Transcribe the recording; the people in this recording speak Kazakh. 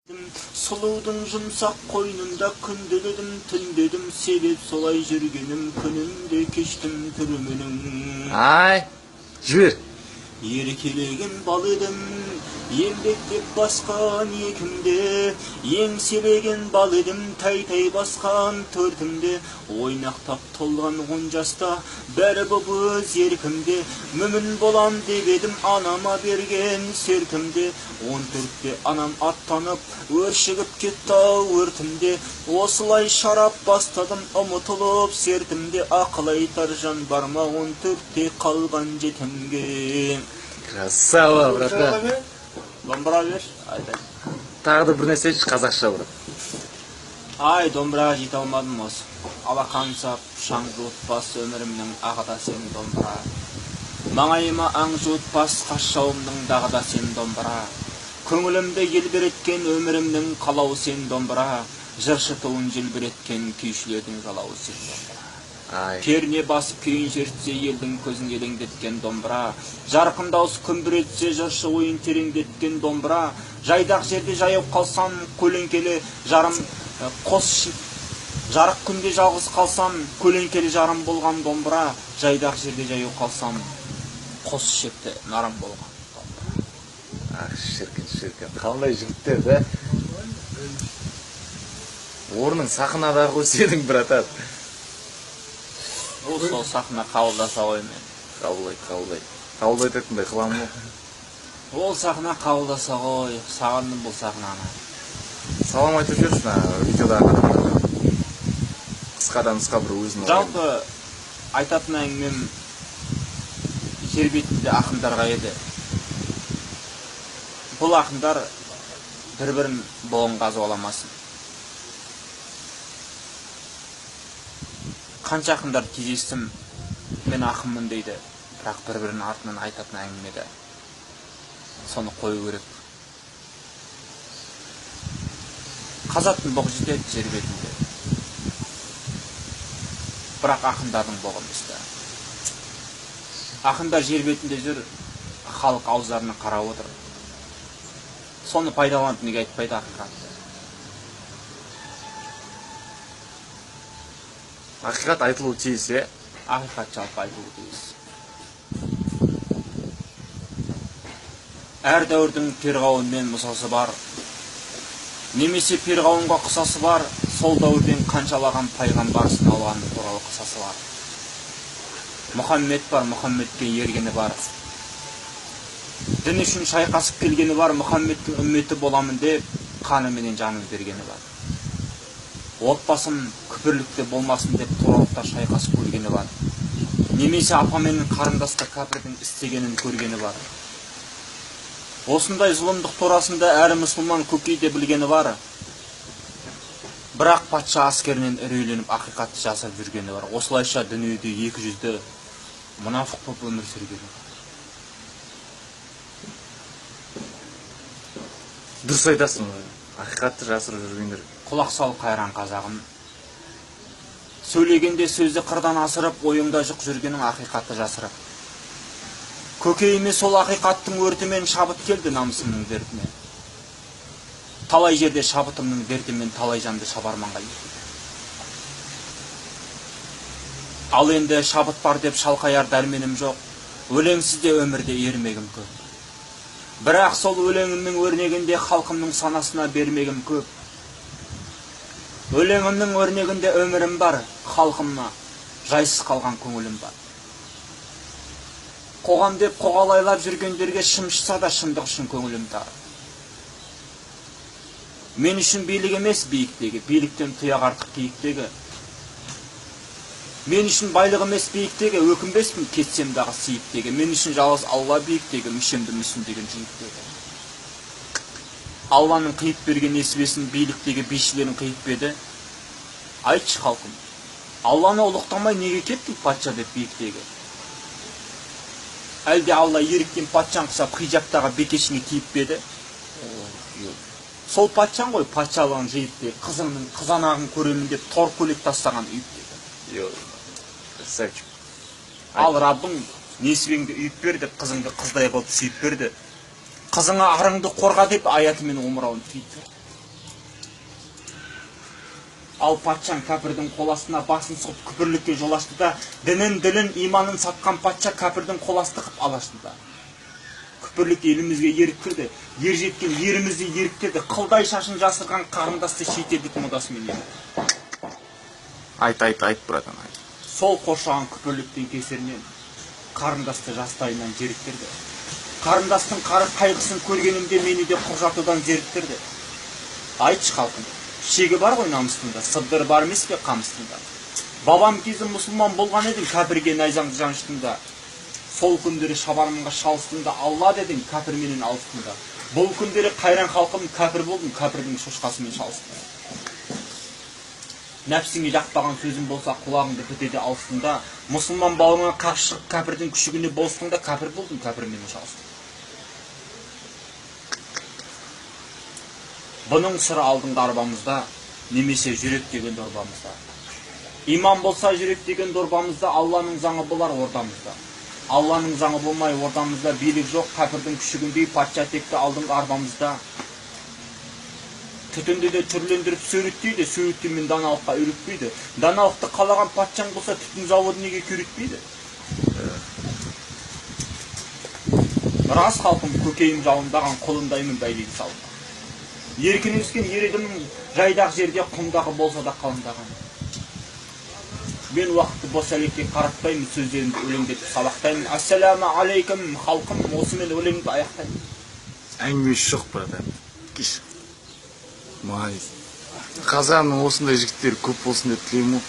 Сұлудың жұмсақ қойнында күнделедім, түндедім, себеп солай жүргенім, күнімде кештім түрменің. Ай, жібер. Еркелеген бал едім, еңбектеп басқан екімде, еңселеген бал едім, тай-тай басқан төртімде, ойнақтап толған 10 жаста, бәрі боп өз еркімде, мүмін болам деп едім, анама берген сертімде, 14-те анам аттанып, өршігіп кетті өртімде, осылай шарап бастадым, ұмытылып сертімде, ақыл айтар жан барма 14-те қалған жетімге. Красава, брата. Домбыра бер, айдай. Тағы да бір нәрсе айтшы қазақша, брат. Ай, домбыраға жете алмадым осы. Алақан сап, шаң жуытпас өмірімнің ағыда сен домбыра. Маңайыма аң жуытпас қашшауымның дағыда сен домбыра. Көңілімді елбіреткен өмірімнің қалауы сен домбыра. Жыршы туын желбіреткен күйшілердің жалауы сен домбыра. Перне басып күйін жертсе елдің көзін елеңдеткен домбыра. Жарқын дауыс күмбіретсе жыршы ойын тереңдеткен домбыра. Жайдақ жерде жайып қалсам көлеңкелі жарым жарық күнде жалғыз қалсам көлеңкелі жарым болған домбыра. Жайдақ жерде жайып қалсам қос шекті нарым болған домбыра. Шіркін. Қандай жігіттер, да? Орның сахнадағы қойседің, брат. Сол сахна қабылдаса ғой мен. Қабылдайтындай қыламын ғой. Ол сахна қабылдаса ғой, сағындым бұл сахнаны. Салам айтып жүрсің, видеодағы адамдарға. Қысқа бір өзінің. Жалпы айтатын әңгімем жер бетінде ақындарға еді. Бұл ақындар бір-бірін боғын қазып аламасын. Қанша ақындар кездестім, мен ақынмын дейді, бірақ бір-бірінің артынан айтатын әңгімеді. Соны қою керек. Қазақтың боғы жетеді жер бетінде. Бірақ ақындардың боғы емес. Ақындар жер бетінде жүр, халық ауыздарына қарап отыр. Соны пайдаланып неге айтпайды ақиқатты. Ақиқат айтылу тиіс, е? Ақиқат жалпы айтылу тиіс. Әр дәуірдің перғауын мен мұсасы бар. Немесе перғауынға қысасы бар, сол дәуірден қаншалаған пайғамбарсын алған туралы қысасы бар. Мұхаммед бар, Мұхаммедке ергені бар. Дін үшін шайқасып келгені бар, Мұхаммедтің үмметі боламын деп, қаны менен жанын бергені бар. Отбасым күпірлікте болмасын деп туралықта шайқасып көргені бар. Немесе апаменің қарындаста кәпірдің істегенін көргені бар. Осындай зұлымдық турасында әрі мұсылман көкейде білгені бар. Бірақ патша аскерінен үрейленіп ақиқатты жасап жүргені бар. Осылайша дүниеде 200-ді мұнафық боп өмір сүргені бар. Дұрыс айтасың, ақиқатты жасырып жүргендер. Құлақ сал қайран қазағым. Сөйлегенде сөзді қырдан асырып, ойыңда жұқ жүргенің ақиқатты жасырып. Көкейіме сол ақиқаттың өртімен шабыт келді намысымның дертіне. Талай жерде шабытымның дертімен талай жанды шабарманға ертті. Ал енді шабыт бар деп шалқаяр дәрменім жоқ. Өлеңсіз де өмірде ермегім көп. Бірақ сол өлеңімнің өрнегінде халқымның санасына бермегім көп. Өлеңімнің өрнегінде өмірім бар, халқымна жайсыз қалған көңілім бар. Қоғам деп қоғалайлап жүргендерге шымшыса да шындық үшін көңілім тар. Мен үшін билік емес биіктегі, биліктен тұяқ артық киіктегі. Мен үшін байлық емес биіктегі, өкінбеспін кетсем дағы сейіптегі. Мен үшін жалғыз Алла биіктегі, мүшемді мүсіндеген жиіктегі. Алланың қиып берген несібесін биліктегі бишілерін қиып беді. Айтшы халқым, Алланы ұлықтамай неге кеттің патша деп биіктегі? Әлде Алла еріктен патшаң құсап хижаптағы бекешіңе тиіп беді? Сол патшаң ғой патшалығын жиып де, қызыңның қызанағын көремін деп тор көйлек тастаған үйіп деді. Ал Раббың несібеңді үйіп бер деп қызыңды қыздай қылып сүйіп берді. Қызыңа арыңды қорға деп аятымен омырауын түйіп берді. Ал патшаң кәпірдің қол астына басын сұғып күпірлікке жол ашты да, дінін, ділін, иманын сатқан патша кәпірдің қол асты қып алашты да. Күпірлік елімізге ерік кірді, ер жеткен ерімізде еріктеді, қылдай шашын жасырған қарындасты шетелдік модасымен еді. Айт, братан, айт. Сол қоршаған күпірліктің кесерінен қарындасты жастайынан жеріктірді. Қарындастың қайғысын көргенімде мені де құржатудан зеріктірді. Айтшы халқым, шегі бар ғой намыстында, сыбдыр бар емес пе қамыстында. Бабам кезі мұсылман болған едің, кәпірге найзаңды жаншытында. Сол күндері шабанымға шалыстында, Алла дедің, кәпір менен алыстында. Бұл күндері қайран халқым кәпір болдым, кәпірдің шошқасымен шалыстында. Нәпсіңе жақпаған сөзім болса құлағыңды бітеді алыстында. Мұсылман бауыңа қарсы шығып кәпірдің күшігіне болыстыңда, кәпір болдым, кәпір менен шалыстында. Бұның сыры алдыңда арбамызда, немесе жүрек деген дорбамызда. Иман болса жүрек деген дорбамызда, Алланың заңы болар ордамызда. Алланың заңы болмай ордамызда, билік жоқ, кәпірдің күшігіндей патша текті алдыңғы арбамызда. Түтінді де түрлендіріп сөйреттейді, сөйреттемен даналыққа үйретпейді. Даналықты қалаған патшаң болса, түтін заводы неге күйретпейді? Рас халқым көкейім жауындаған, қолындаймын бәйдегі салынған. Еркін өскен ередімнің жайдақ жерде құмдағы болса да қалындаған. Мен уақытты бос әлекке қаратпаймын, сөздерімді өлеңдетіп сабақтаймын. Ассаламу алейкум халқым, осымен өлеңді аяқтаймын. Әңгімесі жоқ, братан. Кеш. Мағайыз. Қазағымның осындай жігіттері көп болсын деп тілеймін.